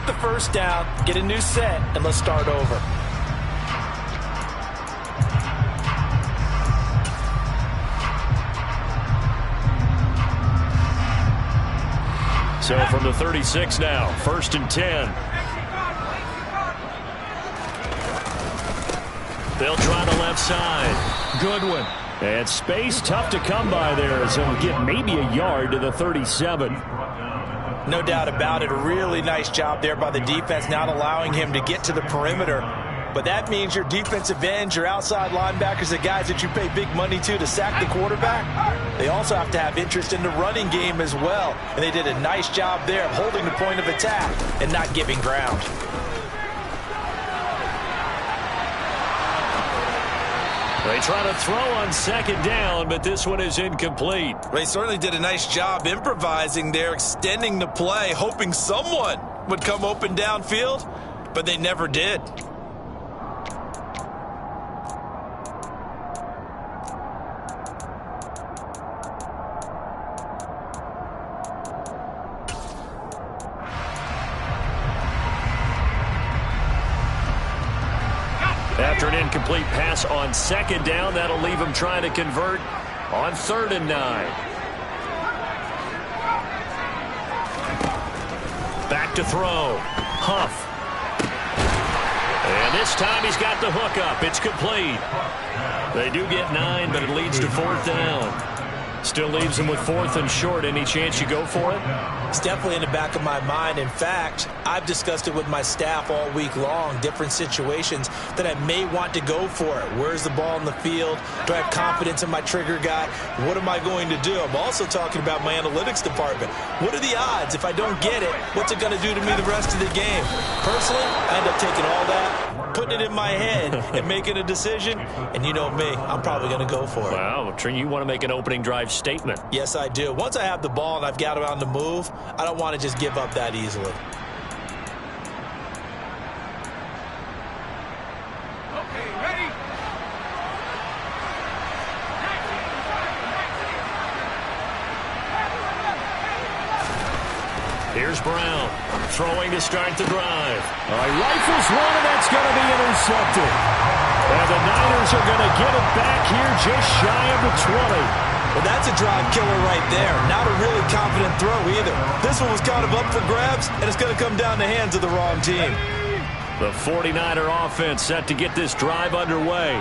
the first down, get a new set, and let's start over. So from the 36 now, 1st and 10. They'll try the left side. Goodwin. And space tough to come by there as he'll get maybe a yard to the 37. No doubt about it. A really nice job there by the defense, not allowing him to get to the perimeter. But that means your defensive ends, your outside linebackers, the guys that you pay big money to sack the quarterback, they also have to have interest in the running game as well. And they did a nice job there of holding the point of attack and not giving ground. They try to throw on 2nd down, but this one is incomplete. They certainly did a nice job improvising there, extending the play, hoping someone would come open downfield, but they never did. After an incomplete pass on 2nd down, that'll leave him trying to convert on 3rd and 9. Back to throw. Huff. And this time he's got the hook up. It's complete. They do get 9, but it leads to 4th down. Still leaves him with 4th and short. Any chance you go for it? It's definitely in the back of my mind. In fact, I've discussed it with my staff all week long, different situations that I may want to go for it. Where's the ball in the field? Do I have confidence in my trigger guy? What am I going to do? I'm also talking about my analytics department. What are the odds? If I don't get it, what's it going to do to me the rest of the game? Personally, I end up taking all that, putting it in my head, and making a decision. And you know me, I'm probably going to go for it. Wow, you want to make an opening drive statement. Yes, I do. Once I have the ball and I've got it on the move, I don't want to just give up that easily. Okay, ready? Here's Brown, throwing to start the drive. Rifles one, and that's going to be intercepted. And the Niners are going to get it back here just shy of the 20. Well, that's a drive killer right there. Not a really confident throw either. This one was kind of up for grabs, and it's going to come down the hands of the wrong team. The 49er offense set to get this drive underway.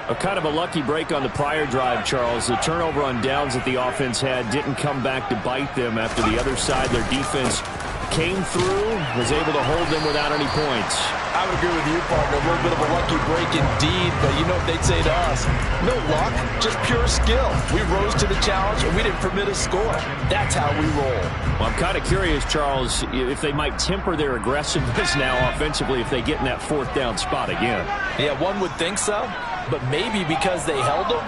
A kind of a lucky break on the prior drive, Charles. The turnover on downs that the offense had didn't come back to bite them after the other side. Their defense came through, was able to hold them without any points. I would agree with you, partner. A little bit of a lucky break indeed, but you know what they'd say to us? No luck, just pure skill. We rose to the challenge, and we didn't permit a score. That's how we roll. Well, I'm kind of curious, Charles, if they might temper their aggressiveness now offensively if they get in that 4th down spot again. Yeah, one would think so, but maybe because they held them,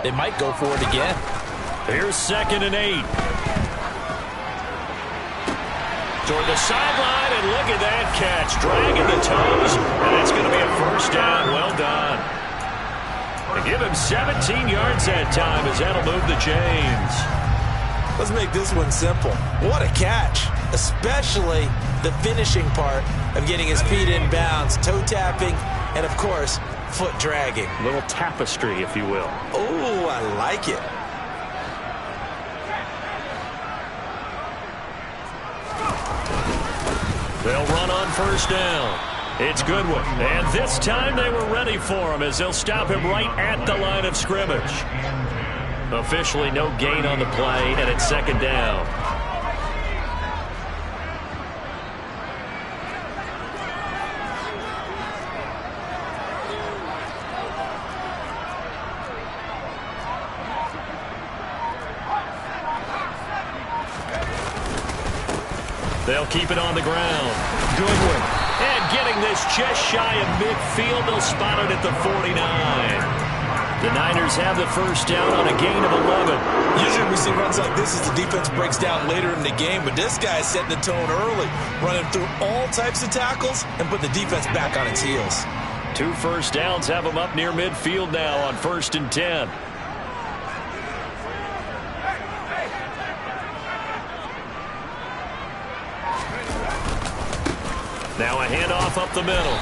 they might go for it again. Here's 2nd and 8. Toward the sideline, and look at that catch. Dragging the toes, and it's going to be a 1st down. Well done. They give him 17 yards that time as that'll move the chains. Let's make this one simple. What a catch, especially the finishing part of getting his feet in bounds, toe tapping, and, of course, foot dragging. A little tapestry, if you will. Oh, I like it. They'll run on 1st down. It's Goodwin. And this time they were ready for him as they'll stop him right at the line of scrimmage. Officially no gain on the play, and it's 2nd down. They'll keep it on the ground. Goodwin. And getting this just shy of midfield. They'll spot it at the 49. The Niners have the 1st down on a gain of 11. Usually we see runs like this as the defense breaks down later in the game, but this guy is setting the tone early, running through all types of tackles and put the defense back on its heels. 2 1st downs have them up near midfield now on 1st and 10. Now a handoff up the middle.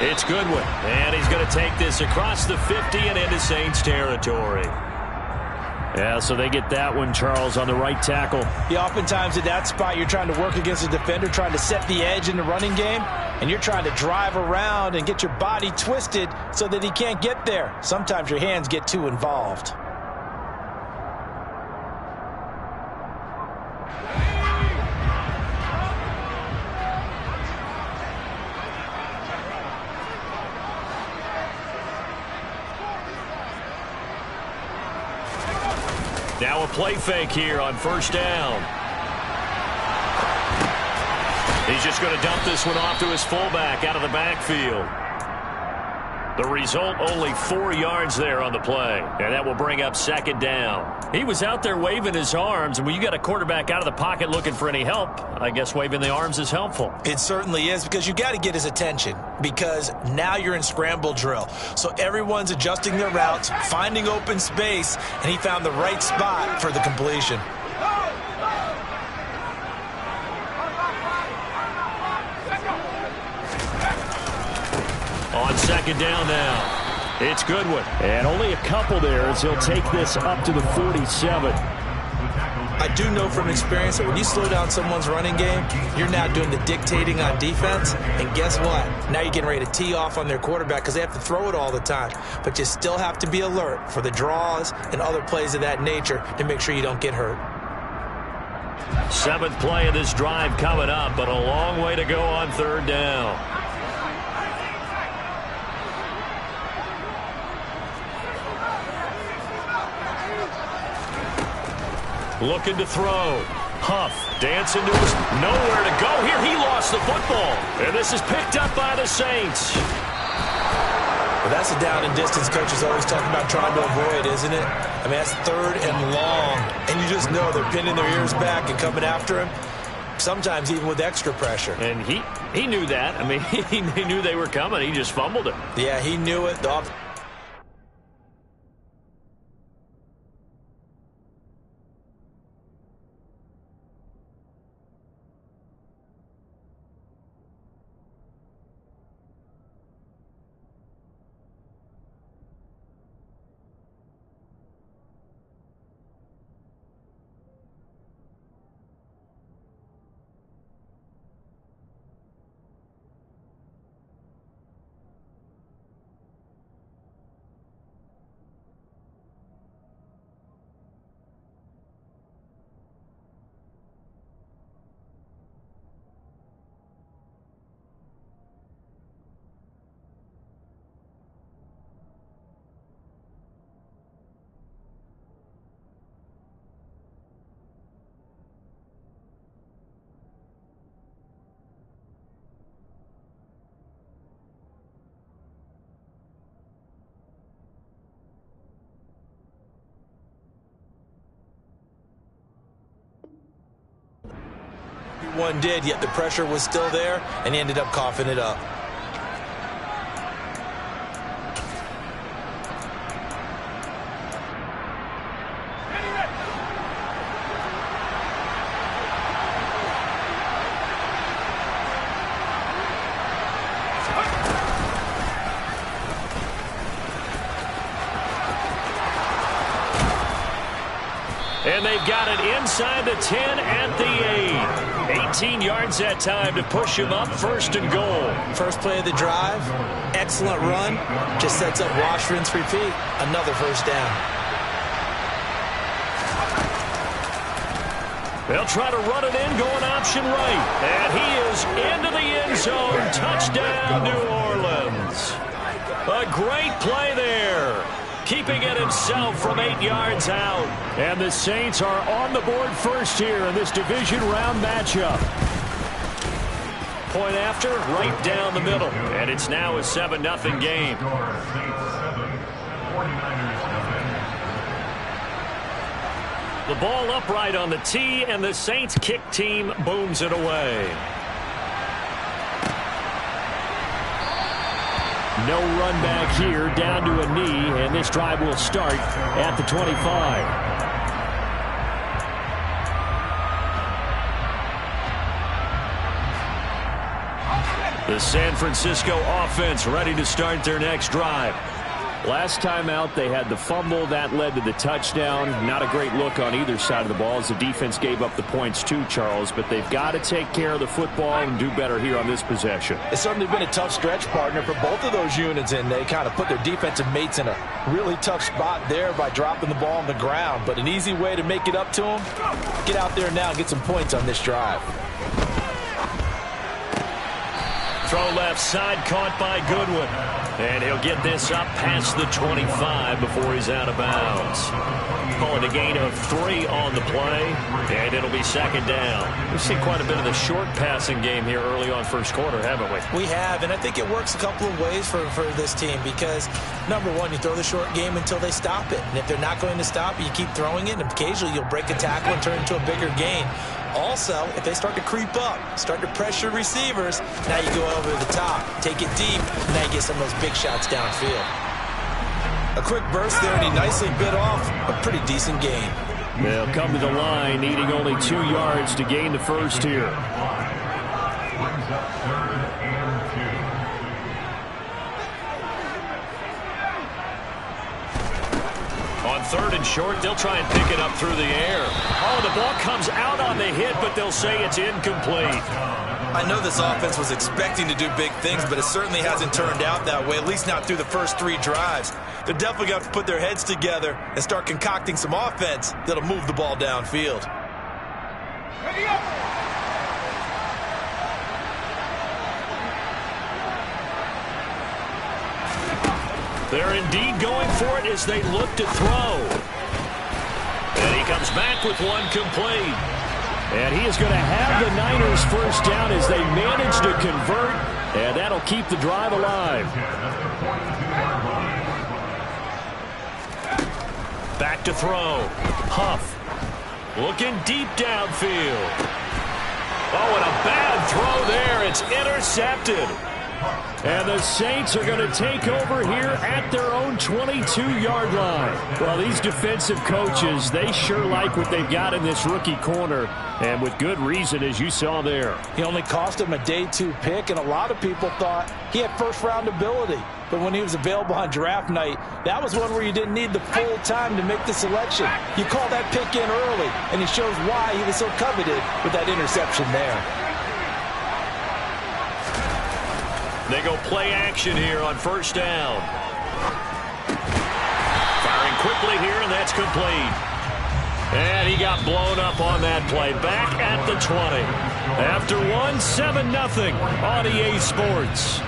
It's Goodwin, and he's going to take this across the 50 and into Saints territory. Yeah, so they get that one, Charles, on the right tackle. Yeah, oftentimes in that spot, you're trying to work against a defender, trying to set the edge in the running game, and you're trying to drive around and get your body twisted so that he can't get there. Sometimes your hands get too involved. Now a play fake here on first down. He's just going to dump this one off to his fullback out of the backfield. The result, only 4 yards there on the play. And that will bring up second down. He was out there waving his arms, and when you got a quarterback out of the pocket looking for any help, I guess waving the arms is helpful. It certainly is, because you got to get his attention, because now you're in scramble drill. So everyone's adjusting their routes, finding open space, and he found the right spot for the completion. On second down now. It's Goodwin. And only a couple there as he'll take this up to the 47. I do know from experience that when you slow down someone's running game, you're now doing the dictating on defense. And guess what? Now you're getting ready to tee off on their quarterback because they have to throw it all the time. But you still have to be alert for the draws and other plays of that nature to make sure you don't get hurt. 7th play of this drive coming up, but a long way to go on third down. Looking to throw. Huff dancing to his nowhere to go. Here he lost the football. And this is picked up by the Saints. Well, that's a down and distance coaches always talking about trying to avoid, isn't it? I mean, that's 3rd and long. And you just know they're pinning their ears back and coming after him. Sometimes even with extra pressure. And he knew that. I mean, he knew they were coming. He just fumbled it. Yeah, he knew it. One did, yet the pressure was still there, and he ended up coughing it up. And they've got it inside the 10 at the 8. 18 yards that time to push him up 1st and goal. First play of the drive, excellent run, just sets up wash, rinse, repeat. Another first down. They'll try to run it in, going option right. And he is into the end zone. Touchdown, New Orleans. A great play there. Keeping it himself from 8 yards out. And the Saints are on the board first here in this division round matchup. Point after, right down the middle. And it's now a 7-0 game. The ball upright on the tee, and the Saints kick team booms it away. No run back here, down to a knee, and this drive will start at the 25. The San Francisco offense ready to start their next drive. Last time out, they had the fumble. That led to the touchdown. Not a great look on either side of the ball as the defense gave up the points too, Charles. But they've got to take care of the football and do better here on this possession. It's certainly been a tough stretch, partner, for both of those units, and they kind of put their defensive mates in a really tough spot there by dropping the ball on the ground. But an easy way to make it up to them, get out there now and get some points on this drive. Throw left side, caught by Goodwin. And he'll get this up past the 25 before he's out of bounds. Calling a gain of 3 on the play, and it'll be second down. We've seen quite a bit of the short passing game here early on first quarter, haven't we? We have, and I think it works a couple of ways for this team because, number one, you throw the short game until they stop it. And if they're not going to stop it, you keep throwing it, and occasionally you'll break a tackle and turn it into a bigger gain. Also, if they start to creep up, start to pressure receivers, now you go over the top, take it deep, and now you get some of those big shots downfield. A quick burst there, and he nicely bit off a pretty decent gain. They'll come to the line, needing only 2 yards to gain the first here. On third and short, they'll try and pick it up through the air. Oh, the ball comes out on the hit, but they'll say it's incomplete. I know this offense was expecting to do big things, but it certainly hasn't turned out that way, at least not through the first 3 drives. They're definitely going to have to put their heads together and start concocting some offense that'll move the ball downfield. Ready up. They're indeed going for it as they look to throw. And he comes back with one complete. And he is going to have the Niners first down as they manage to convert, and that'll keep the drive alive. Back to throw. Huff. Looking deep downfield. Oh, and a bad throw there. It's intercepted. And the Saints are going to take over here at their own 22-yard line. Well, these defensive coaches, they sure like what they've got in this rookie corner, and with good reason, as you saw there. He only cost him a day 2 pick, and a lot of people thought he had first-round ability. But when he was available on draft night, that was one where you didn't need the full time to make the selection. You call that pick in early, and he shows why he was so coveted with that interception there. They go play action here on first down. Firing quickly here, and that's complete. And he got blown up on that play. Back at the 20. After one, 7-0 on EA Sports.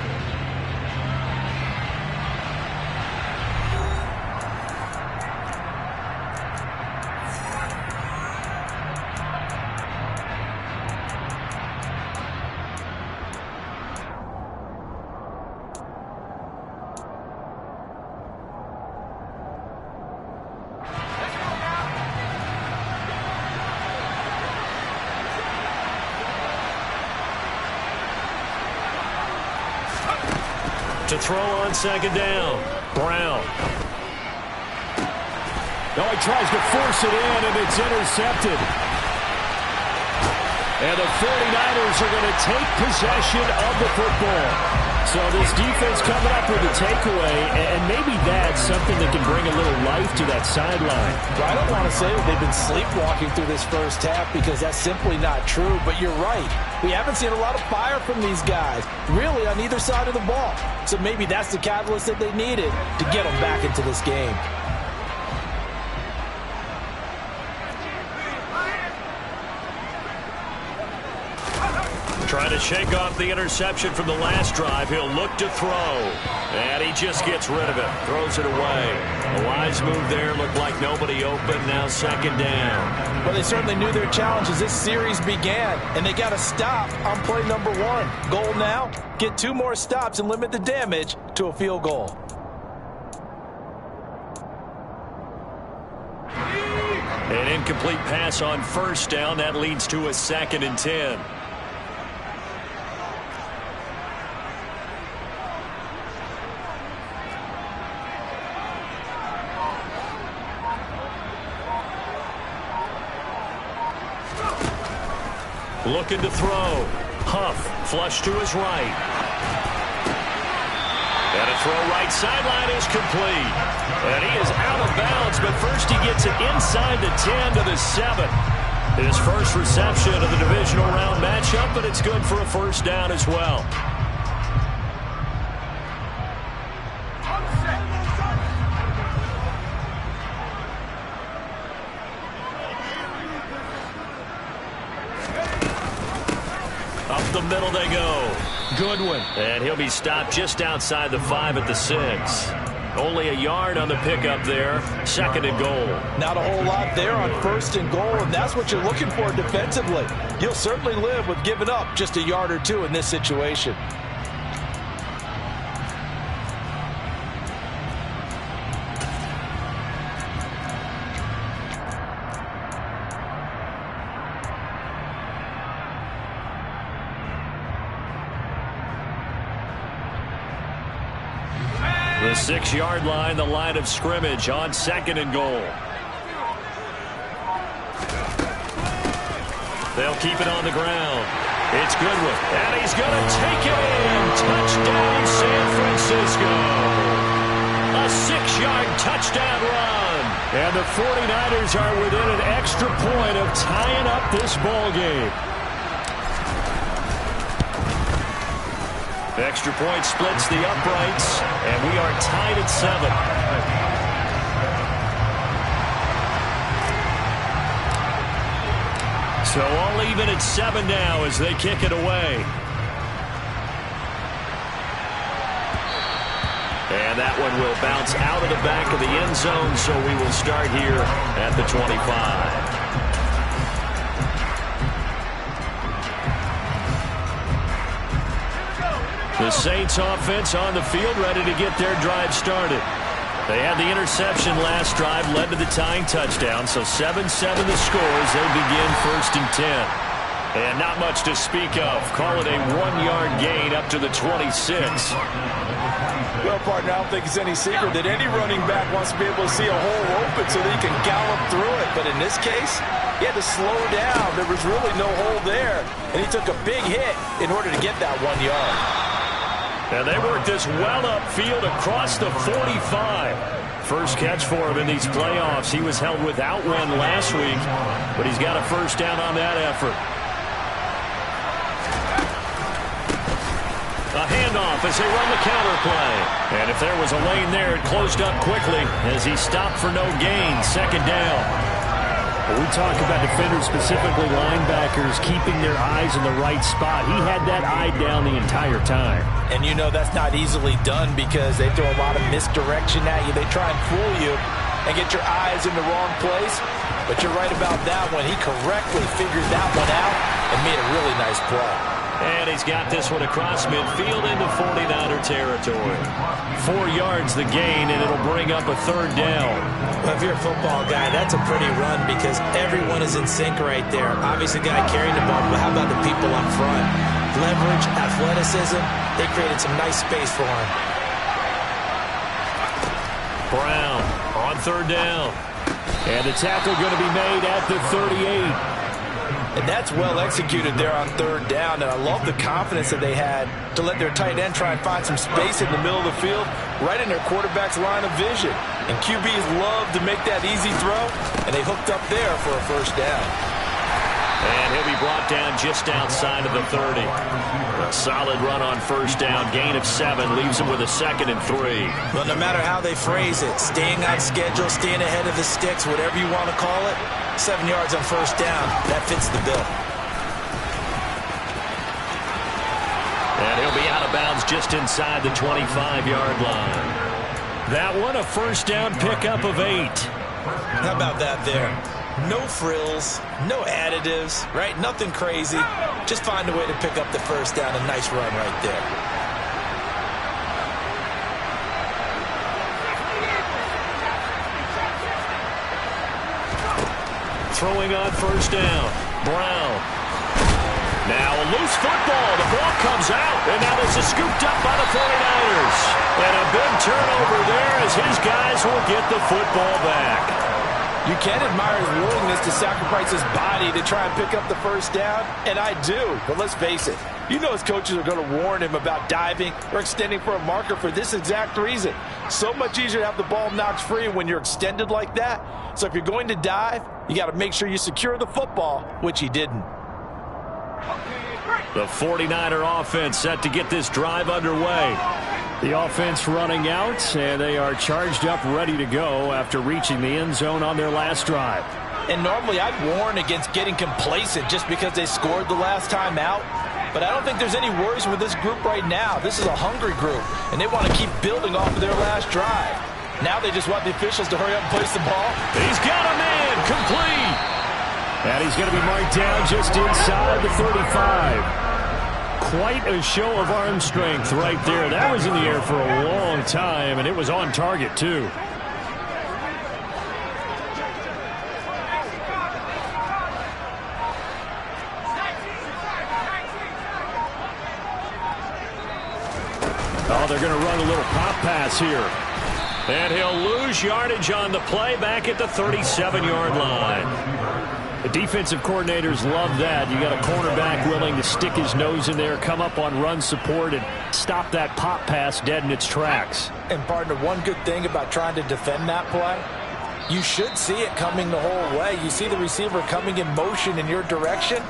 To throw on second down. Brown. No, he tries to force it in, and it's intercepted. And the 49ers are going to take possession of the football. So this defense coming up with a takeaway, and maybe that's something that can bring a little life to that sideline. Well, I don't want to say that they've been sleepwalking through this first half because that's simply not true, but you're right. We haven't seen a lot of fire from these guys, really, on either side of the ball. So maybe that's the catalyst that they needed to get them back into this game. Trying to shake off the interception from the last drive. He'll look to throw. And he just gets rid of it. Throws it away. A wise move there. Looked like nobody open. Now second down. Well, they certainly knew their challenge as this series began. And they got to stop on play number 1. Goal now, get 2 more stops and limit the damage to a field goal. An incomplete pass on first down. That leads to a 2nd and 10. Looking to throw. Huff flush to his right. And a throw right sideline is complete. And he is out of bounds, but first he gets it inside the 10 to the 7. His first reception of the divisional round matchup, but it's good for a first down as well. Up the middle they go. Goodwin. And he'll be stopped just outside the 5 at the 6. Only a yard on the pickup there. 2nd and goal. Not a whole lot there on 1st and goal, and that's what you're looking for defensively. You'll certainly live with giving up just a yard or two in this situation. The 6-yard line, the line of scrimmage on 2nd and goal. They'll keep it on the ground. It's Goodwin, and he's going to take it in. Touchdown, San Francisco. A 6-yard touchdown run. And the 49ers are within an extra point of tying up this ball game. Extra point splits the uprights, and we are tied at 7. So all even at 7 now as they kick it away. And that one will bounce out of the back of the end zone, so we will start here at the 25. The Saints offense on the field, ready to get their drive started. They had the interception last drive, led to the tying touchdown, so 7-7 the score as they begin 1st and 10. And not much to speak of. Call it a 1-yard gain up to the 26. Well, partner, I don't think it's any secret that any running back wants to be able to see a hole open so that he can gallop through it. But in this case, he had to slow down. There was really no hole there, and he took a big hit in order to get that 1 yard. And they worked this well upfield across the 45. First catch for him in these playoffs. He was held without one last week, but he's got a first down on that effort. A handoff as they run the counter play. And if there was a lane there, it closed up quickly as he stopped for no gain. 2nd down. When we talk about defenders, specifically linebackers, keeping their eyes in the right spot. He had that eye down the entire time. And you know that's not easily done because they throw a lot of misdirection at you. They try and fool you and get your eyes in the wrong place. But you're right about that one. He correctly figured that one out and made a really nice play. And he's got this one across midfield into 49er territory. 4 yards the gain, and it'll bring up a 3rd down. Well, if you're a football guy, that's a pretty run because everyone is in sync right there. Obviously, the guy carrying the ball, but how about the people up front? Leverage, athleticism, they created some nice space for him. Brown on 3rd down. And the tackle going to be made at the 38. And that's well executed there on 3rd down. And I love the confidence that they had to let their tight end try and find some space in the middle of the field, right in their quarterback's line of vision. And QBs love to make that easy throw, and they hooked up there for a first down. And he'll be brought down just outside of the 30. A solid run on first down. Gain of 7 leaves him with a 2nd and 3. Well, no matter how they phrase it, staying on schedule, staying ahead of the sticks, whatever you want to call it, 7 yards on first down, that fits the bill. And he'll be out of bounds just inside the 25-yard line. That one, a first down pickup of 8. How about that there? No frills, no additives, right? Nothing crazy. Just find a way to pick up the first down. A nice run right there. Throwing on first down. Brown. Now a loose football. The ball comes out. And now this is scooped up by the 49ers. And a big turnover there as his guys will get the football back. You can admire his willingness to sacrifice his body to try and pick up the first down, and I do. But let's face it, you know his coaches are going to warn him about diving or extending for a marker for this exact reason. So much easier to have the ball knocked free when you're extended like that. So if you're going to dive, you got to make sure you secure the football, which he didn't. The 49er offense set to get this drive underway. The offense running out, and they are charged up, ready to go after reaching the end zone on their last drive. And normally I'd warn against getting complacent just because they scored the last time out. But I don't think there's any worries with this group right now. This is a hungry group, and they want to keep building off of their last drive. Now they just want the officials to hurry up and place the ball. He's got a man, complete. And he's going to be marked down just inside the 35. Quite a show of arm strength right there. That was in the air for a long time, and it was on target, too. Oh, they're going to run a little pop pass here. And he'll lose yardage on the play back at the 37-yard line. The defensive coordinators love that. You got a cornerback willing to stick his nose in there, come up on run support, and stop that pop pass dead in its tracks. And, partner, one good thing about trying to defend that play, you should see it coming the whole way. You see the receiver coming in motion in your direction.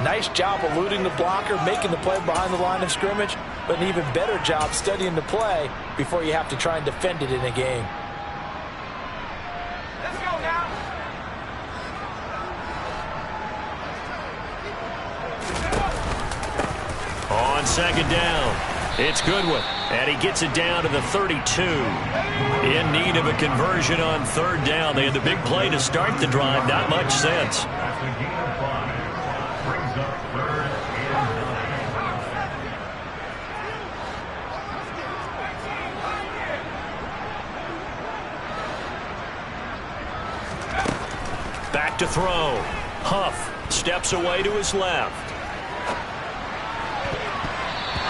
Nice job eluding the blocker, making the play behind the line of scrimmage, but an even better job studying the play before you have to try and defend it in a game. Let's go now. On second down, it's Goodwin, and he gets it down to the 32. In need of a conversion on third down. They had the big play to start the drive. Not much sense. Back to throw. Huff steps away to his left.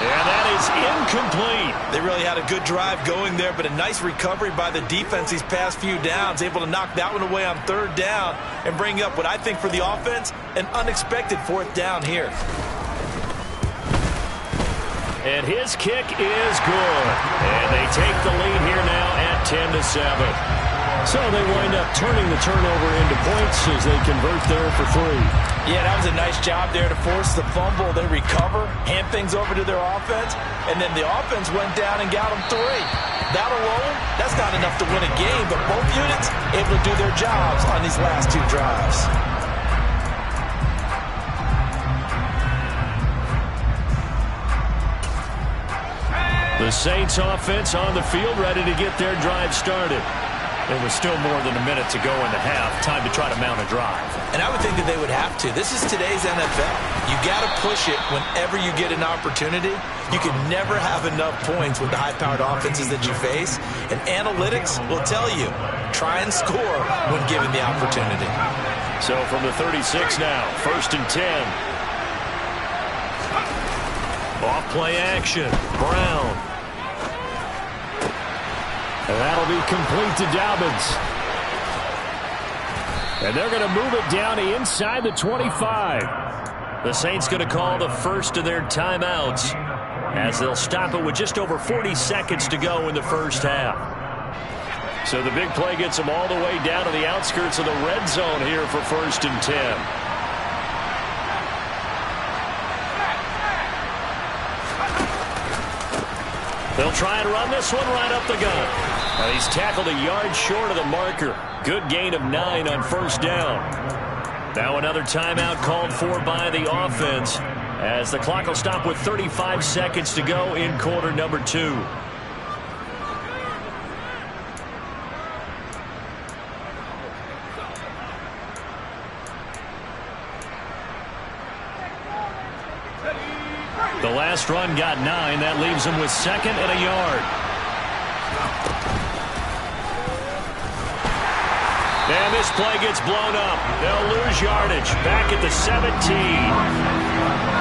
And that is incomplete. They really had a good drive going there, but a nice recovery by the defense these past few downs, able to knock that one away on third down and bring up what I think for the offense, an unexpected fourth down here. And his kick is good. And they take the lead here now at 10-7. So they wind up turning the turnover into points as they convert there for 3. Yeah, that was a nice job there to force the fumble. They recover, hand things over to their offense, and then the offense went down and got them 3. That alone, that's not enough to win a game, but both units able to do their jobs on these last 2 drives. The Saints offense on the field, ready to get their drive started. There was still more than a minute to go in the half. Time to try to mount a drive. And I would think that they would have to. This is today's NFL. You got to push it whenever you get an opportunity. You can never have enough points with the high-powered offenses that you face. And analytics will tell you, try and score when given the opportunity. So from the 36 now, 1st and 10. Off play action. Brown. And that'll be complete to Dobbins. And they're going to move it down to inside the 25. The Saints going to call the first of their timeouts as they'll stop it with just over 40 seconds to go in the first half. So the big play gets them all the way down to the outskirts of the red zone here for 1st and 10. They'll try and run this one right up the gut. And he's tackled a yard short of the marker. Good gain of 9 on 1st down. Now another timeout called for by the offense as the clock will stop with 35 seconds to go in quarter number 2. The last run got 9. That leaves them with 2nd and a yard. And this play gets blown up. They'll lose yardage. Back at the 17.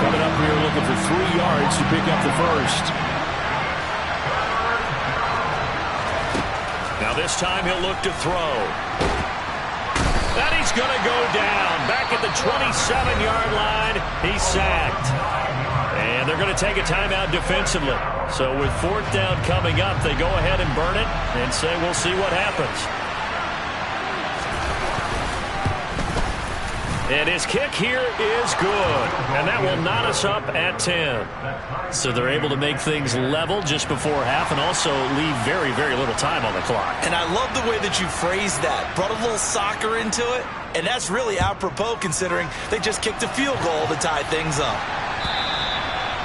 Coming up here looking for 3 yards to pick up the first. Now this time he'll look to throw. And he's going to go down. Back at the 27-yard line, he's sacked. And they're going to take a timeout defensively. So with fourth down coming up, they go ahead and burn it and say we'll see what happens. And his kick here is good. And that will knot us up at 10. So they're able to make things level just before half and also leave very, very little time on the clock. And I love the way that you phrased that. Brought a little soccer into it. And that's really apropos considering they just kicked a field goal to tie things up.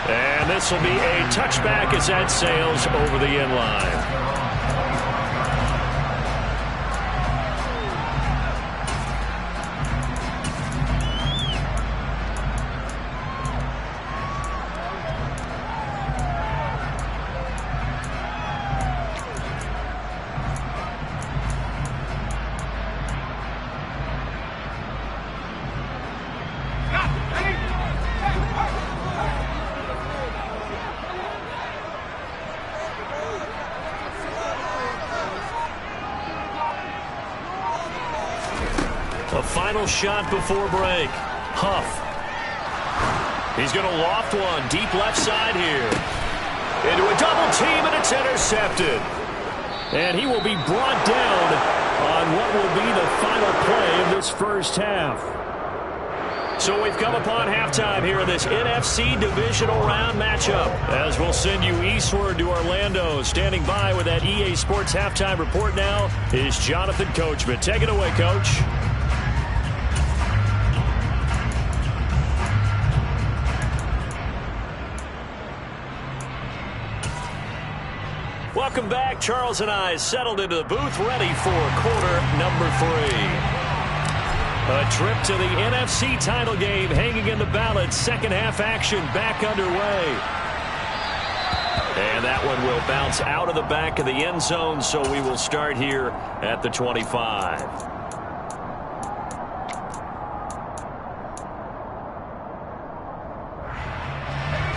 And this will be a touchback as that sails over the end line. A final shot before break. Huff. He's going to loft one deep left side here. Into a double team, and it's intercepted. And he will be brought down on what will be the final play of this first half. So we've come upon halftime here in this NFC divisional round matchup. As we'll send you eastward to Orlando. Standing by with that EA Sports halftime report now is Jonathan Coachman. Take it away, Coach. Welcome back. Charles and I settled into the booth, ready for quarter number 3. A trip to the NFC title game hanging in the balance. Second half action back underway. And that one will bounce out of the back of the end zone, so we will start here at the 25.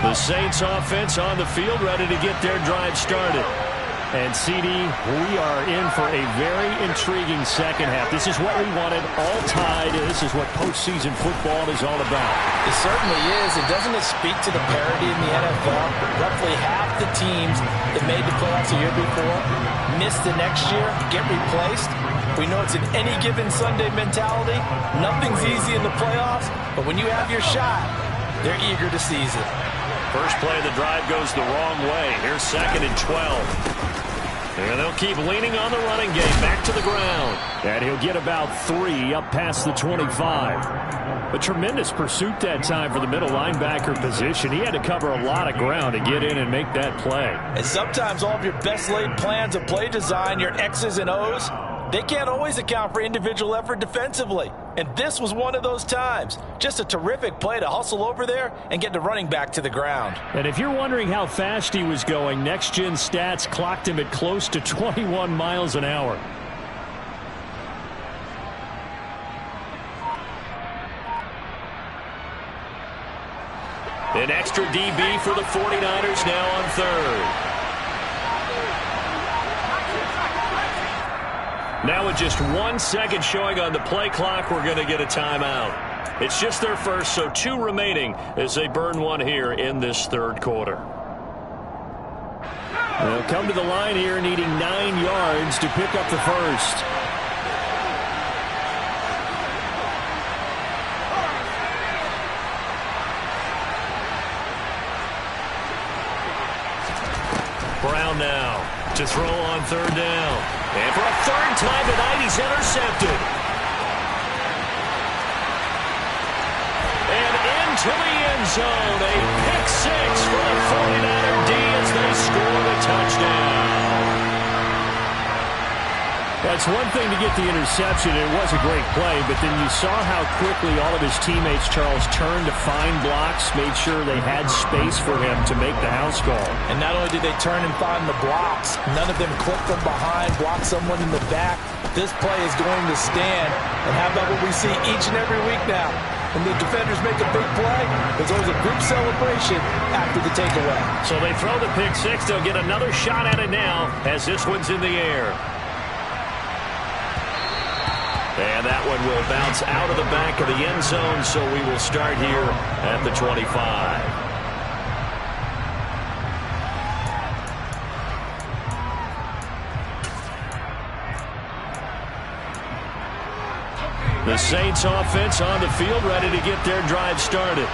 The Saints offense on the field, ready to get their drive started. And, CD, we are in for a very intriguing second half. This is what we wanted, all tied. This is what postseason football is all about. It certainly is. And doesn't it speak to the parity in the NFL? Roughly half the teams that made the playoffs a year before miss the next year, get replaced. We know it's an any given Sunday mentality. Nothing's easy in the playoffs, but when you have your shot, they're eager to seize it. First play of the drive goes the wrong way. Here's 2nd and 12. And they'll keep leaning on the running game back to the ground. And he'll get about 3 up past the 25. A tremendous pursuit that time for the middle linebacker position. He had to cover a lot of ground to get in and make that play. And sometimes all of your best laid plans of play design, your X's and O's, they can't always account for individual effort defensively. And this was one of those times. Just a terrific play to hustle over there and get the running back to the ground. And if you're wondering how fast he was going, Next Gen Stats clocked him at close to 21 miles an hour. An extra DB for the 49ers now on 3rd. Now with just 1 second showing on the play clock, we're going to get a timeout. It's just their first, so 2 remaining as they burn one here in this third quarter. They'll come to the line here needing 9 yards to pick up the first. Brown now to throw on 3rd down. And for a 3rd time tonight, he's intercepted. And into the end zone, a pick 6 for the 49er D as they score the touchdown. That's one thing to get the interception. It was a great play, but then you saw how quickly all of his teammates, Charles, turned to find blocks, made sure they had space for him to make the house call. And not only did they turn and find the blocks, none of them clipped from behind, blocked someone in the back. This play is going to stand. And how about what we see each and every week now? When the defenders make a big play, there's always a group celebration after the takeaway. So they throw the pick 6. They'll get another shot at it now as this one's in the air. And that one will bounce out of the back of the end zone, so we will start here at the 25. The Saints offense on the field, ready to get their drive started.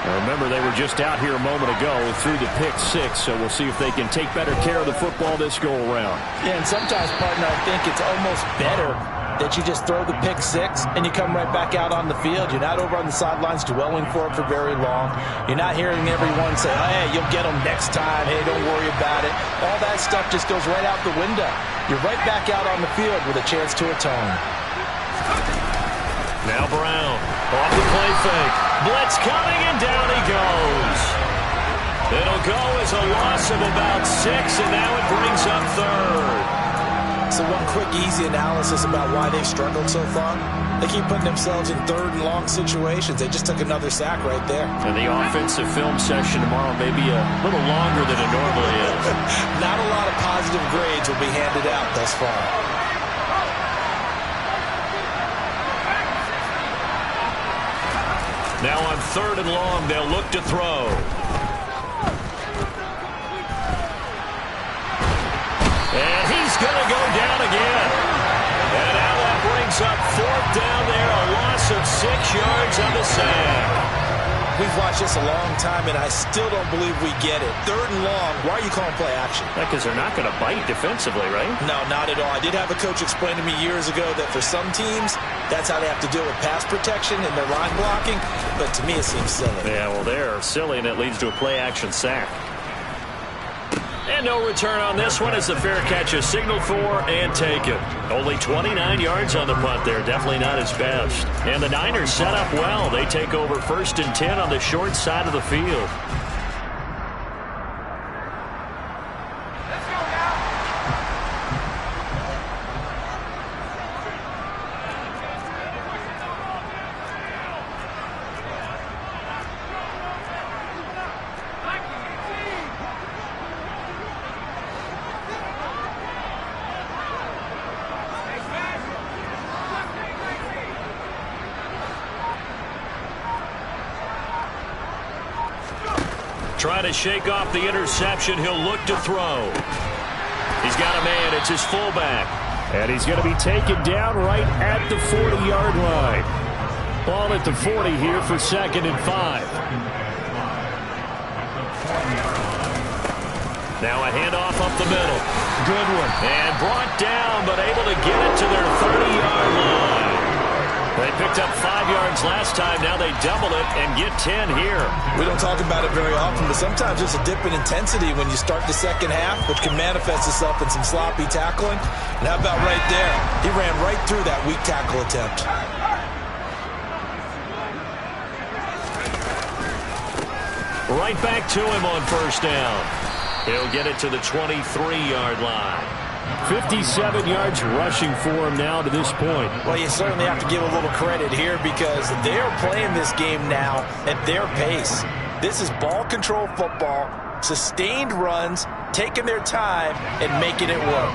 Now remember, they were just out here a moment ago through the pick six, so we'll see if they can take better care of the football this go-around. Yeah, and sometimes, partner, I think it's almost better that you just throw the pick six and you come right back out on the field. You're not over on the sidelines dwelling for it for very long. You're not hearing everyone say, oh, hey, you'll get them next time. Hey, don't worry about it. All that stuff just goes right out the window. You're right back out on the field with a chance to atone. Now Brown, off the play fake. Blitz coming, and down he goes. It'll go as a loss of about 6, and now it brings up third. So one quick, easy analysis about why they've struggled so far. They keep putting themselves in third and long situations. They just took another sack right there. And the offensive film session tomorrow may be a little longer than it normally is. Not a lot of positive grades will be handed out thus far. Now on third and long, they'll look to throw. And he's going to go down again. And now that brings up fourth down there, a loss of 6 yards on the sack. We've watched this a long time, and I still don't believe we get it. Third and long, why are you calling play action? Because they're not going to bite defensively, right? No, not at all. I did have a coach explain to me years ago that for some teams, that's how they have to deal with pass protection and their line blocking. But to me, it seems silly. Yeah, well, they're silly, and it leads to a play-action sack. And no return on this one as the fair catch is signaled for and taken. Only 29 yards on the punt there. Definitely not his best. And the Niners set up well. They take over 1st and 10 on the short side of the field. Trying to shake off the interception. He'll look to throw. He's got a man. It's his fullback. And he's going to be taken down right at the 40-yard line. Ball at the 40 here for 2nd and 5. Now a handoff up the middle. Good one. And brought down, but able to get it to their 30-yard line. They picked up 5 yards last time. Now they double it and get 10 here. We don't talk about it very often, but sometimes there's a dip in intensity when you start the second half, which can manifest itself in some sloppy tackling. And how about right there? He ran right through that weak tackle attempt. Right back to him on 1st down. He'll get it to the 23-yard line. 57 yards rushing for him now to this point. Well, you certainly have to give a little credit here because they're playing this game now at their pace. This is ball control football, sustained runs, taking their time and making it work.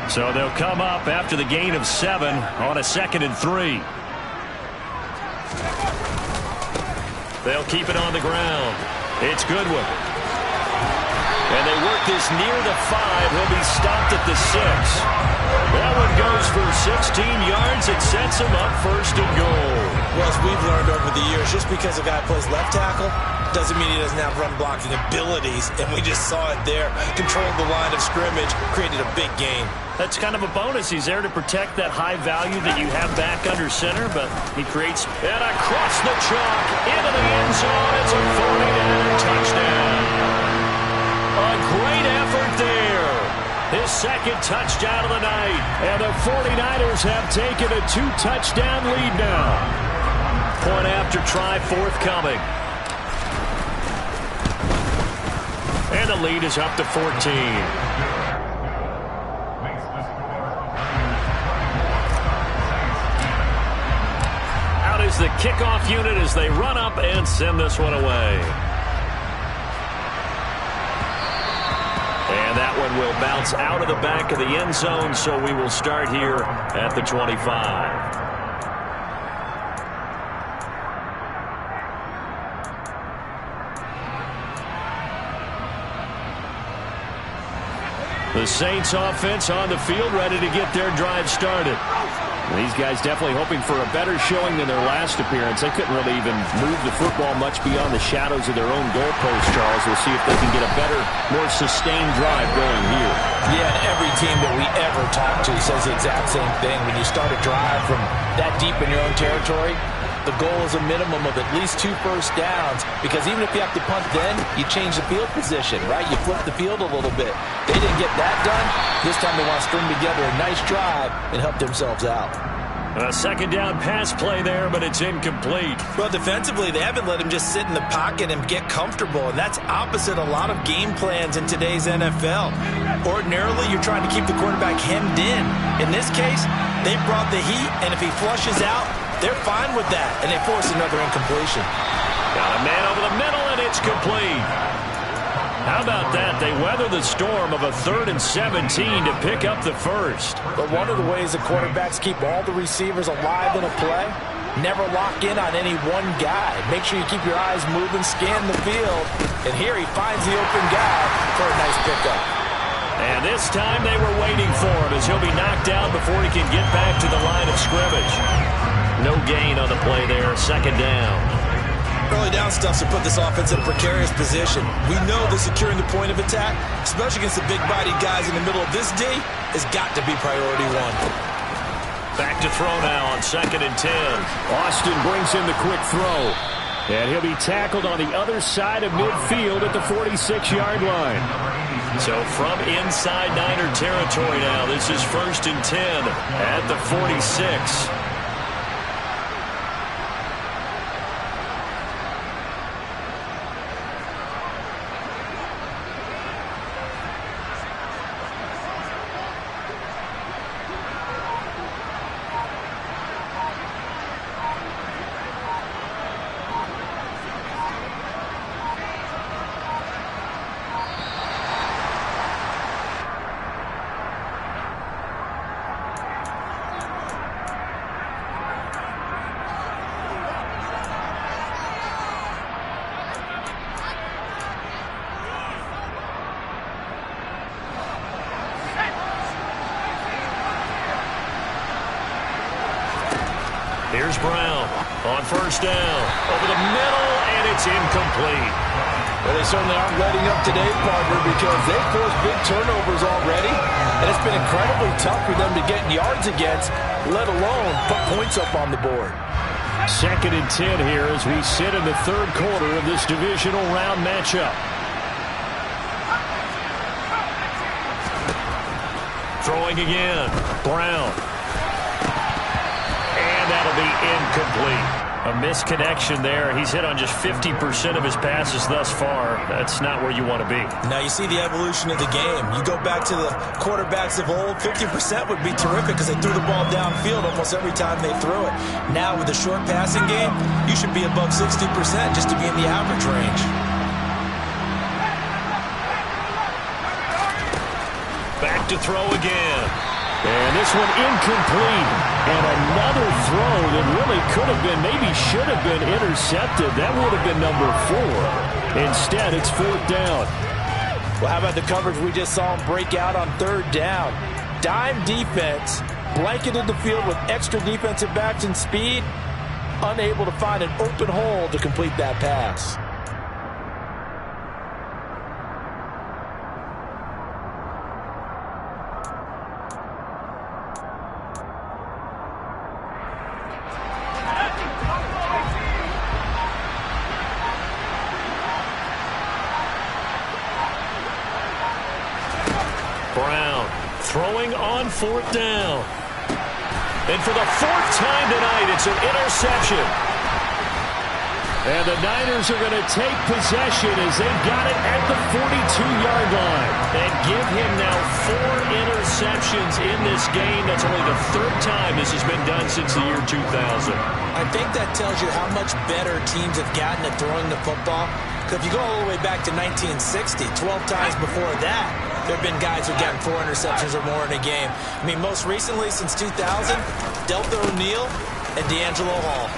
So they'll come up after the gain of 7 on a 2nd and 3. They'll keep it on the ground. It's Goodwin. And they work this near the 5. He'll be stopped at the 6. That one goes for 16 yards. It sets him up 1st and goal. Well, as we've learned over the years, just because a guy plays left tackle doesn't mean he doesn't have run blocking abilities. And we just saw it there. Controlled the line of scrimmage, created a big gain. That's kind of a bonus. He's there to protect that high value that you have back under center, but he creates and across the chalk into the end zone. It's a 49er touchdown. A great effort there. His 2nd touchdown of the night. And the 49ers have taken a 2-touchdown lead now. Point after try forthcoming. And the lead is up to 14. Out is the kickoff unit as they run up and send this one away. And that one will bounce out of the back of the end zone, so we will start here at the 25. The Saints offense on the field, ready to get their drive started. These guys definitely hoping for a better showing than their last appearance. They couldn't really even move the football much beyond the shadows of their own goalpost, Charles. We'll see if they can get a better, more sustained drive going here. Yeah, and every team that we ever talk to says the exact same thing. When you start a drive from that deep in your own territory, the goal is a minimum of at least 2 first downs, because even if you have to punt then, you change the field position, right? You flip the field a little bit. They didn't get that done. This time they want to string together a nice drive and help themselves out. A second down pass play there, but it's incomplete. Well, defensively, they haven't let him just sit in the pocket and get comfortable, and that's opposite a lot of game plans in today's NFL. Ordinarily, you're trying to keep the quarterback hemmed in. In this case, they brought the heat, and if he flushes out, they're fine with that, and they force another incompletion. Got a man over the middle, and it's complete. How about that? They weather the storm of a 3rd and 17 to pick up the first. But one of the ways that quarterbacks keep all the receivers alive in a play, never lock in on any one guy. Make sure you keep your eyes moving, scan the field, and here he finds the open guy for a nice pickup. And this time they were waiting for him, as he'll be knocked down before he can get back to the line of scrimmage. No gain on the play there, second down. Early down stuff to put this offense in a precarious position. We know that securing the point of attack, especially against the big-bodied guys in the middle of this D, has got to be priority one. Back to throw now on 2nd and 10. Austin brings in the quick throw. And he'll be tackled on the other side of midfield at the 46-yard line. So from inside Niner territory now, this is 1st and 10 at the 46. Here's Brown on 1st down. Over the middle, and it's incomplete. Well, they certainly aren't letting up today, partner, because they've forced big turnovers already, and it's been incredibly tough for them to get yards against, let alone put points up on the board. 2nd and 10 here as we sit in the 3rd quarter of this divisional round matchup. Throwing again. Brown. And that'll be incomplete. A misconnection there. He's hit on just 50% of his passes thus far. That's not where you want to be. Now you see the evolution of the game. You go back to the quarterbacks of old, 50% would be terrific because they threw the ball downfield almost every time they threw it. Now with the short passing game, you should be above 60% just to be in the average range. Back to throw again. And this one incomplete. And another throw that really could have been, maybe should have been intercepted. That would have been number 4. Instead, it's 4th down. Well, how about the coverage we just saw him break out on 3rd down? Dime defense, blanketed the field with extra defensive backs and speed, unable to find an open hole to complete that pass. Brown throwing on 4th down. And for the 4th time tonight, it's an interception. And the Niners are going to take possession as they've got it at the 42-yard line. And give him now 4 interceptions in this game. That's only the 3rd time this has been done since the year 2000. I think that tells you how much better teams have gotten at throwing the football. Because if you go all the way back to 1960, 12 times before that, there have been guys who've gotten 4 interceptions or more in a game. I mean, most recently, since 2000, Delta O'Neal and D'Angelo Hall.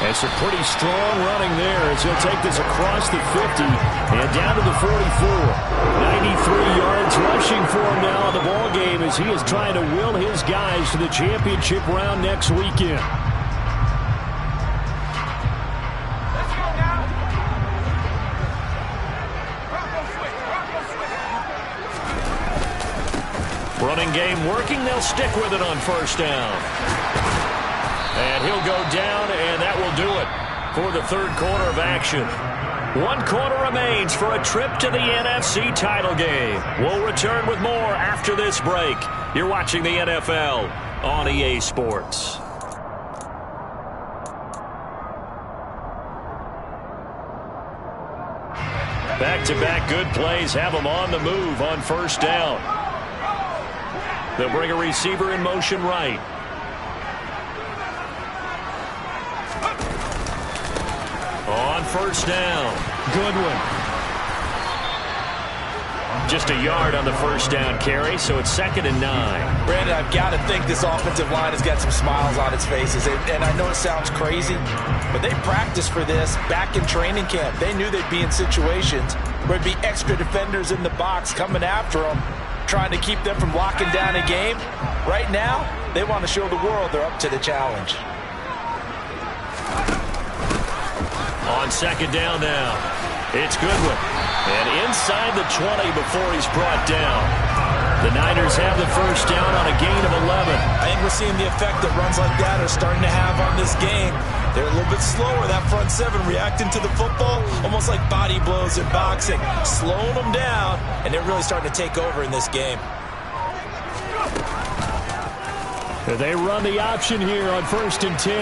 And some pretty strong running there as he'll take this across the 50 and down to the 44. 93 yards rushing for him now in the ball game as he is trying to will his guys to the championship round next weekend. Running game working. They'll stick with it on first down. And he'll go down, and that will do it for the third quarter of action. 1 quarter remains for a trip to the NFC title game. We'll return with more after this break. You're watching the NFL on EA Sports. Back-to-back good plays have them on the move on first down. They'll bring a receiver in motion right. On first down. Good one. Just a yard on the first down carry, so it's 2nd and 9. Brandon, I've got to think this offensive line has got some smiles on its faces. And I know it sounds crazy, but they practiced for this back in training camp. They knew they'd be in situations where there'd be extra defenders in the box coming after them, trying to keep them from locking down a game. Right now, they want to show the world they're up to the challenge. On 2nd down now, it's Goodwin. And inside the 20 before he's brought down. The Niners have the first down on a gain of 11. I think we're seeing the effect that runs like that are starting to have on this game. They're a little bit slower, that front seven, reacting to the football, almost like body blows in boxing, slowing them down, and they're really starting to take over in this game. They run the option here on 1st and 10.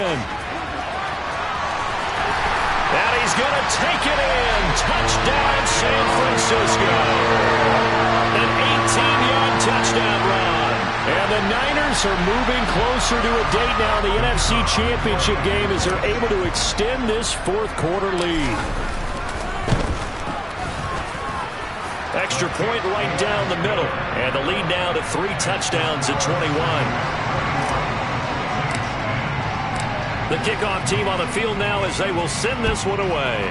And he's going to take it in. Touchdown, San Francisco. An 18-yard touchdown run. And the Niners are moving closer to a date now in the NFC Championship game as they're able to extend this 4th quarter lead. Extra point right down the middle. And the lead now to 3 touchdowns at 21. The kickoff team on the field now as they will send this one away.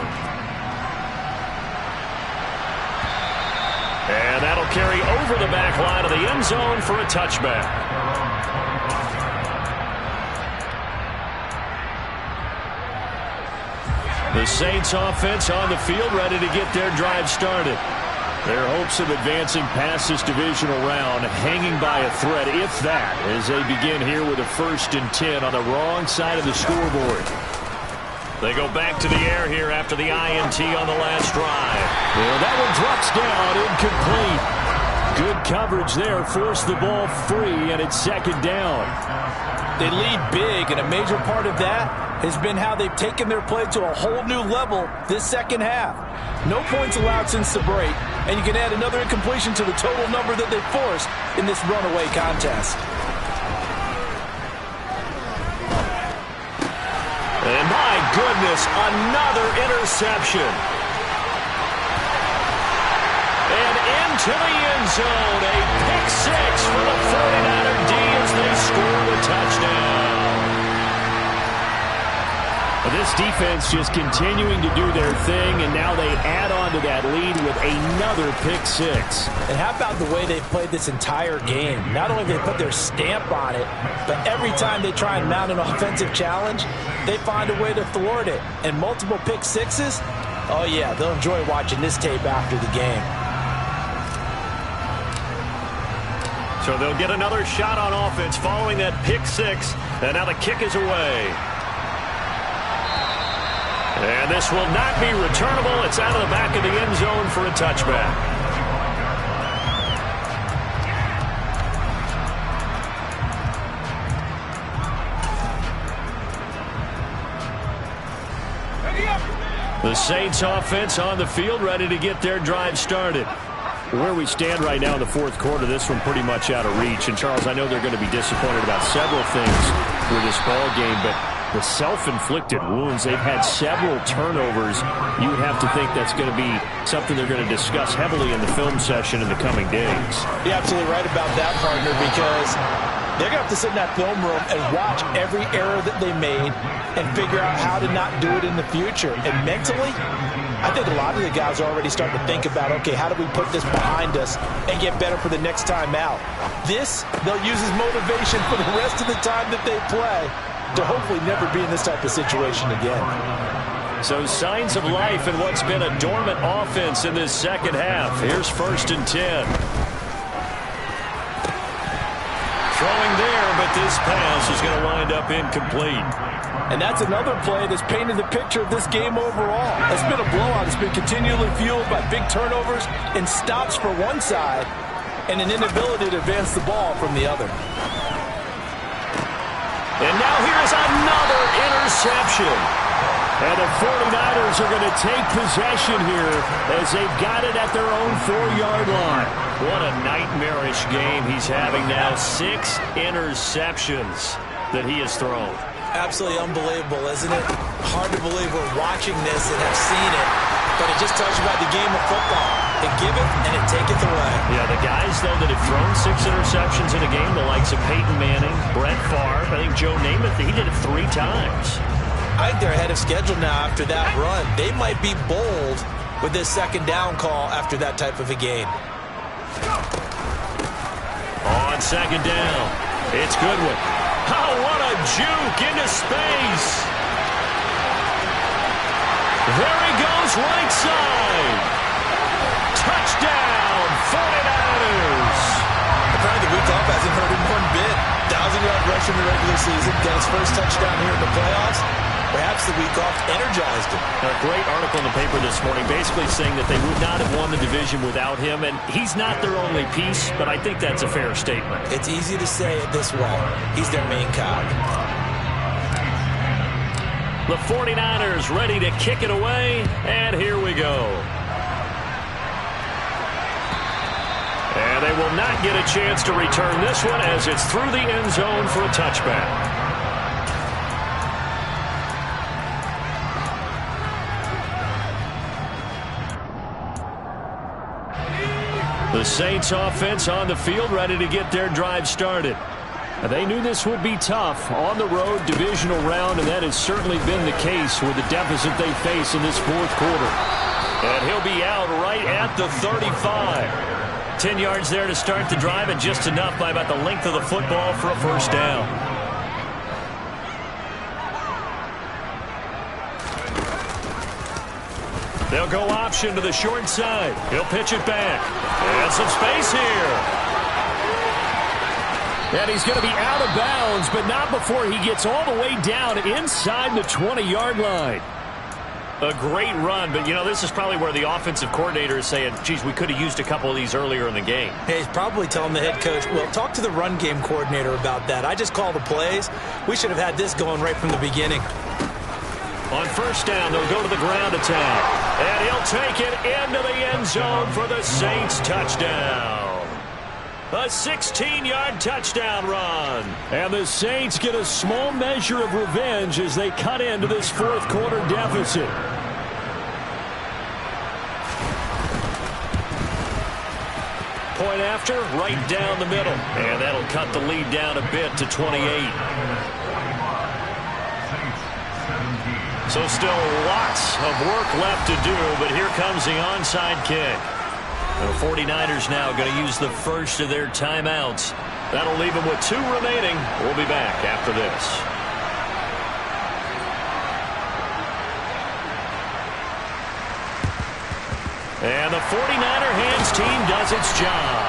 And that'll carry over the back line of the end zone for a touchback. The Saints offense on the field ready to get their drive started. Their hopes of advancing past this divisional round hanging by a thread, if that, as they begin here with a 1st and 10 on the wrong side of the scoreboard. They go back to the air here after the INT on the last drive. Well, that one drops down, incomplete. Good coverage there, forced the ball free, and it's 2nd down. They lead big, and a major part of that has been how they've taken their play to a whole new level this second half. No points allowed since the break, and you can add another incompletion to the total number that they forced in this runaway contest. And my goodness, another interception. And into the end zone, a pick 6 for the 49er D as they score the touchdown. This defense just continuing to do their thing, and now they add on to that lead with another pick 6. And how about the way they've played this entire game? Not only have they put their stamp on it, but every time they try and mount an offensive challenge, they find a way to thwart it. And multiple pick 6s, oh yeah, they'll enjoy watching this tape after the game. So they'll get another shot on offense following that pick 6, and now the kick is away. And this will not be returnable. It's out of the back of the end zone for a touchback. The Saints offense on the field ready to get their drive started. Where we stand right now in the 4th quarter, this one pretty much out of reach. And, Charles, I know they're going to be disappointed about several things with this ball game, but the self-inflicted wounds, they've had several turnovers. You would have to think that's going to be something they're going to discuss heavily in the film session in the coming days. You're absolutely right about that, partner, because They're going to have to sit in that film room and watch every error that they made and figure out how to not do it in the future. And mentally, I think a lot of the guys are already starting to think about, okay, how do we put this behind us and get better for the next time out? This, they'll use as motivation for the rest of the time that they play to hopefully never be in this type of situation again. So signs of life in what's been a dormant offense in this second half. Here's 1st and 10. Throwing there, but this pass is going to wind up incomplete. And that's another play that's painted the picture of this game overall. It's been a blowout. It's been continually fueled by big turnovers and stops for one side and an inability to advance the ball from the other. And now here's another interception. And the 49ers are going to take possession here as they've got it at their own 4-yard line. What a nightmarish game he's having now. 6 interceptions that he has thrown. Absolutely unbelievable, isn't it? Hard to believe we're watching this and have seen it, but it just tells you about the game of football. It giveth and it taketh away. Yeah, the guys, though, that have thrown 6 interceptions in a game, the likes of Peyton Manning, Brett Favre, I think Joe Namath, he did it 3 times. I think they're ahead of schedule now after that run. They might be bold with this 2nd down call after that type of a game. On 2nd down, it's Goodwin. Oh, what a juke into space. There he goes, right side. Touchdown, 49ers. Apparently the week off hasn't hurt him one bit. 1,000-yard rush in the regular season. Got his first touchdown here in the playoffs. Perhaps the week off energized him. A great article in the paper this morning basically saying that they would not have won the division without him, and he's not their only piece, but I think that's a fair statement. It's easy to say it this way. He's their main cog. The 49ers ready to kick it away, and here we go. And they will not get a chance to return this one as it's through the end zone for a touchback. The Saints offense on the field ready to get their drive started. They knew this would be tough on the road divisional round, and that has certainly been the case with the deficit they face in this 4th quarter. And he'll be out right at the 35. 10 yards there to start the drive, and just enough by about the length of the football for a 1st down. They'll go option to the short side. He'll pitch it back. And some space here. And he's going to be out of bounds, but not before he gets all the way down inside the 20-yard line. A great run, but, you know, this is probably where the offensive coordinator is saying, geez, we could have used a couple of these earlier in the game. Hey, he's probably telling the head coach, well, talk to the run game coordinator about that. I just call the plays. We should have had this going right from the beginning. On 1st down, they'll go to the ground attack. And he'll take it into the end zone for the Saints touchdown. A 16-yard touchdown run. And the Saints get a small measure of revenge as they cut into this 4th quarter deficit. Point after, right down the middle. And that'll cut the lead down a bit to 28. So still lots of work left to do, but here comes the onside kick. The 49ers now going to use the first of their timeouts. That'll leave them with 2 remaining. We'll be back after this. And the 49er hands team does its job.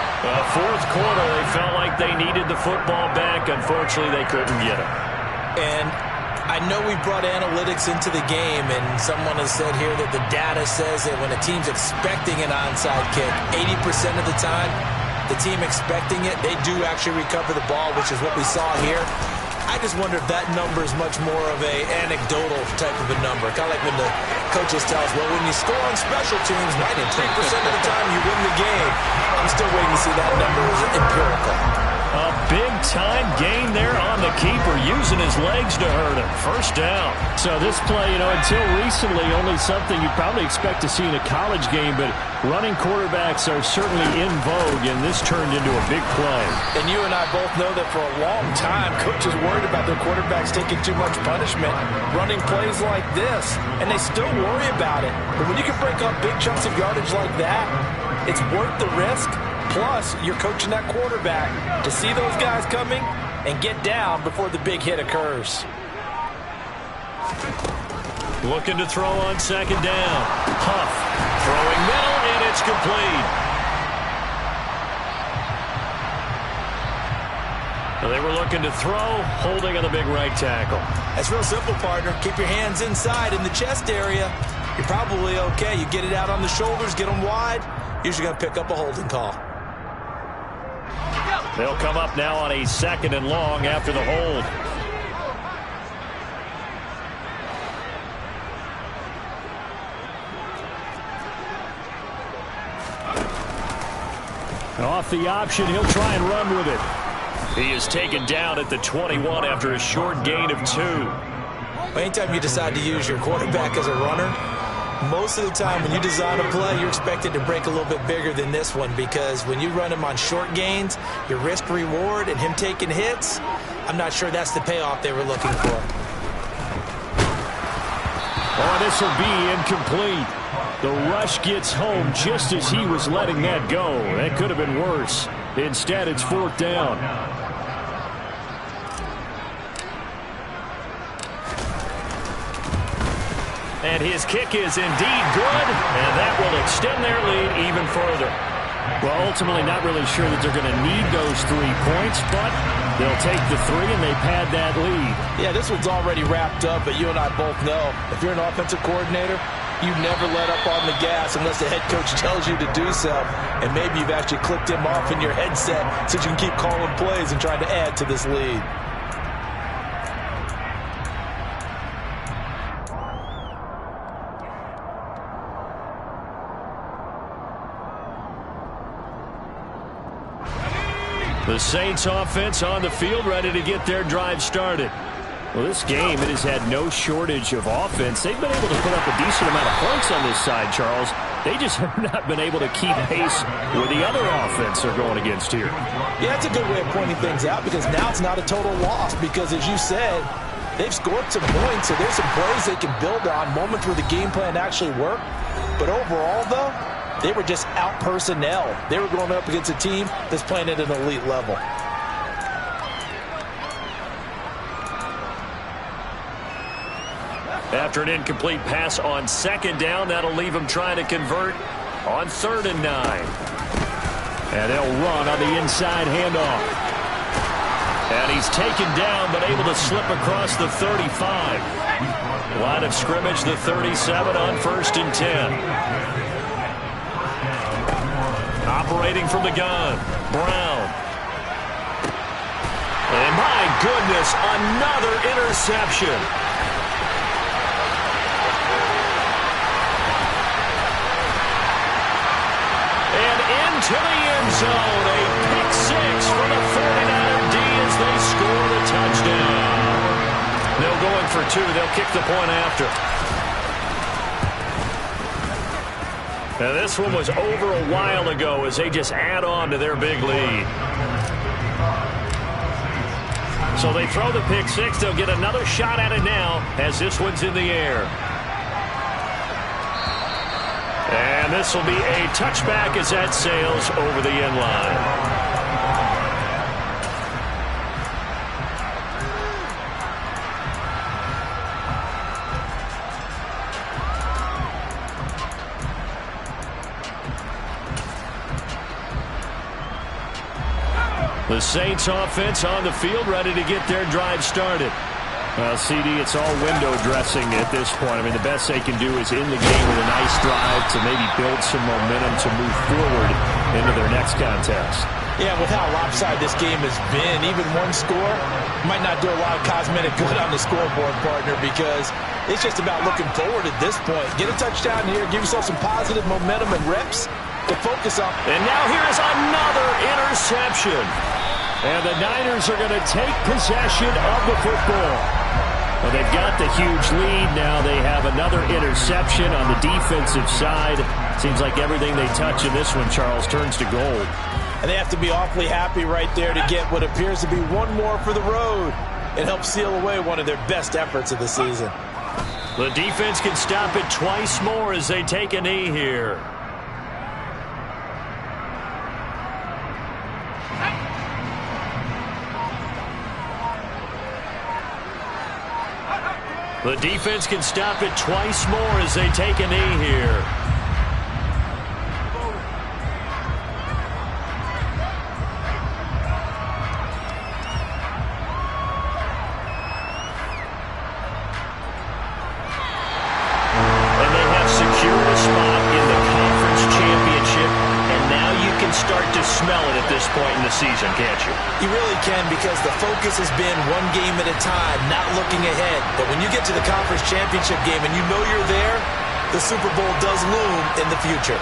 4th quarter, they felt like they needed the football back. Unfortunately, they couldn't get it. And I know we brought analytics into the game, and someone has said here that the data says that when a team's expecting an onside kick, 80% of the time, the team expecting it, they do actually recover the ball, which is what we saw here. I just wonder if that number is much more of a anecdotal type of a number. Kind of like when the coaches tell us, well, when you score on special teams, 93% of the time you win the game. I'm still waiting to see that number as empirical. A big-time gain there on the keeper, using his legs to hurt him. First down. So this play, until recently, only something you'd probably expect to see in a college game, but running quarterbacks are certainly in vogue, and this turned into a big play. And you and I both know that for a long time, coaches worried about their quarterbacks taking too much punishment, running plays like this, and they still worry about it. But when you can break up big chunks of yardage like that, it's worth the risk. Plus, you're coaching that quarterback to see those guys coming and get down before the big hit occurs. Looking to throw on second down. Huff throwing middle, and it's complete. They were looking to throw, holding on the big right tackle. That's real simple, partner. Keep your hands inside in the chest area. You're probably okay. You get it out on the shoulders, get them wide. Usually going to pick up a holding call. They'll come up now on a 2nd and long after the hold. Off the option, he'll try and run with it. He is taken down at the 21 after a short gain of 2. Anytime you decide to use your quarterback as a runner, most of the time when you design a play, you're expected to break a little bit bigger than this one, because when you run him on short gains, your risk-reward and him taking hits, I'm not sure that's the payoff they were looking for. Oh, this will be incomplete. The rush gets home just as he was letting that go. That could have been worse. Instead, it's 4th down. And his kick is indeed good, and that will extend their lead even further. Well, ultimately not really sure that they're going to need those 3 points, but they'll take the 3 and they pad that lead. Yeah, this one's already wrapped up, but you and I both know if you're an offensive coordinator, you never let up on the gas unless the head coach tells you to do so. And maybe you've actually clicked him off in your headset so you can keep calling plays and trying to add to this lead. The Saints offense on the field, ready to get their drive started. Well, this game, it has had no shortage of offense. They've been able to put up a decent amount of points on this side, Charles. They just have not been able to keep pace with the other offense they're going against here. Yeah, that's a good way of pointing things out, because now it's not a total loss, because as you said, they've scored some points, so there's some plays they can build on, moments where the game plan actually worked. But overall, though, they were just out personnel. They were going up against a team that's playing at an elite level. After an incomplete pass on 2nd down, that'll leave them trying to convert on 3rd and 9. And they'll run on the inside handoff. And he's taken down, but able to slip across the 35. Line of scrimmage, the 37 on 1st and 10. Operating from the gun, Brown. And my goodness, another interception. And into the end zone, a pick 6 for the 49er D as they score the touchdown. They'll go in for 2. They'll kick the point after. Now this one was over a while ago as they just add on to their big lead. So they throw the pick 6. They'll get another shot at it now as this one's in the air. And this will be a touchback as that sails over the end line. The Saints offense on the field, ready to get their drive started. Well, CD, it's all window dressing at this point. I mean, the best they can do is in the game with a nice drive to maybe build some momentum to move forward into their next contest. Yeah, with how lopsided this game has been, even one score might not do a lot of cosmetic good on the scoreboard, partner, because it's just about looking forward at this point. Get a touchdown here, give yourself some positive momentum and reps to focus on. And now here is another interception. And the Niners are going to take possession of the football. Well, they've got the huge lead. Now they have another interception on the defensive side. Seems like everything they touch in this one, Charles, turns to gold. And they have to be awfully happy right there to get what appears to be one more for the road. It helps seal away one of their best efforts of the season. The defense can stop it twice more as they take a knee here. The defense can stop it twice more as they take a knee here. And they have secured a spot in the conference championship, and now you can start to smell it at this point in the season, can't you? You really can, because the focus has been one game at a time, not looking ahead. But when you get to the conference championship game and you know you're there, the Super Bowl does loom in the future.